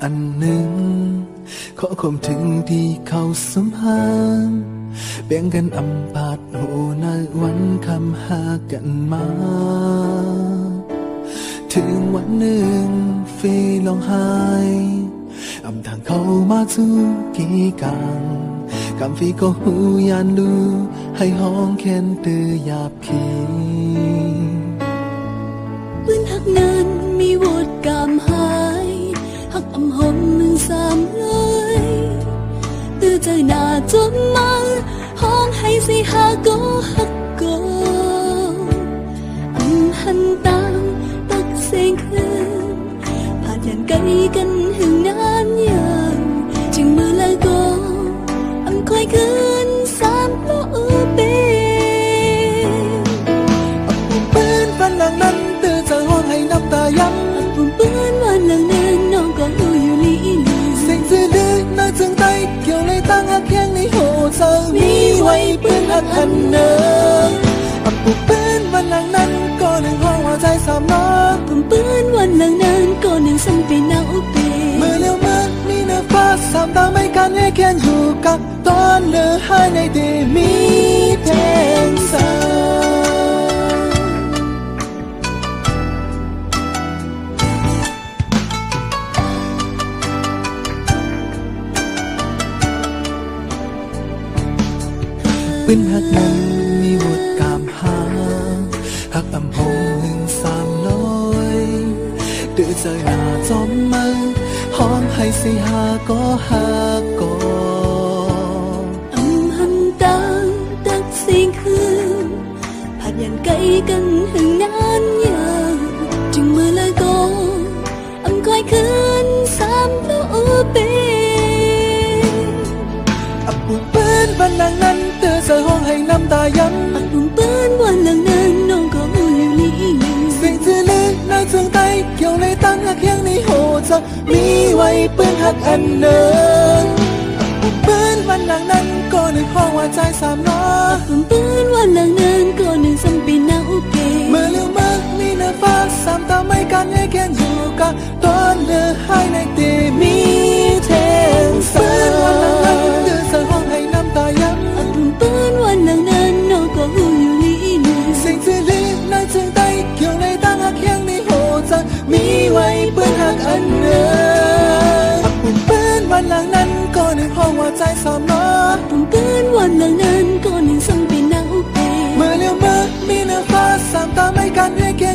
อันหนึ่งขอความถึงที่เขาสัมพันธ์แบ่งกันอำพาดหูในวันคำหากันมาถึงวันหนึ่งฟีร้องไห้อำทางเขามาสู่กี่กังคำฟีก็หูยานดูให้ห้องแค้นเตือหยาบขีปืนหักนั้นมีวดกามหายหักอำหอมมือสามเลยตื้อใจหน้าจมมาห้องให้สิหาก็หักก็หันตามตักเสียงคืนผ่านยันไกลกันหึงนานยังจึงมือละก็คอยคืนสามโลเปปุ่มปืนฟันหลังนั้นตื้อจะห้องให้น้ำตาย้ำปุ่มปืนวันหลังนั้นน้องก็รู้อยู่ลีลีเสียงจืดลึกน่าจึงไตเกี่ยวเลยตั้งหักแข้งในโหเธอมีไว้ปืนหักอันเนอปุ่มปืนวันหลังนั้นก็หนึ่งห้องหัวใจสามล้อปุ่มปืนวันหลังนั้นก็หนึ่งสันเป็นนาอุเปเมื่อเลี้ยวมืดมีเนื้อฟ้าสามตาไม่กันให้แค้นอยู่กับตอนเนื้อหายในเดมีแทงสาปืนหักนั้นมีวดกามหาหักอำพงหนึ่งสามร้อยดื้อใจหน้าจอมมือห้องให้สิหาก็หาก็หันตามตักเสียงคืนผ่านยันไกลกันหึงนานยังจึงมือละก็คอยคืนสามโลเปปุ่มปืนวันหลังนั้นเตือนใจห้องให้น้ำตาย้ำปุ่มปืนวันหลังนั้นน้องก็รู้อยู่ลีลีเสียงจืดลึกน่าจึงไตเกี่ยวเลยตั้งหักแข้งในโหจะมีไว้ปืนหักอันเนินปุ่มปืนวันหลังนั้นก็หนึ่งห้องว่าใจสามล้อปุ่มปืนวันหลังนั้นก็หนึ่งสัมปีนาอุเกเมื่อเลี้ยวมืดมีเนื้อฟ้าสามตาไม่กันให้แค้นอยู่กับตอนเนื้อหายในเดมีแทงสาวันหลังนั้นเตือนใจห้องให้น้ำตาย้ำปุ่มปืนวันหลังนั้นน้องก็รู้อยู่ลีลีเสียงจืดลึกน่าจึงไตเกี่ยวเลยตั้งหักแข้งในโหจะมีไว้ปืนหักอันเนินปุ่มปืนวันหลังนั้นก็หนึ่งห้องว่าใจสามล้อปุ่มปืนวันหลังนั้นก็หนึ่งสัมปีนาอุเปเมื่อเลี้ยวมืดมีเนื้อฟ้าสามตาไม่กันให้แค้น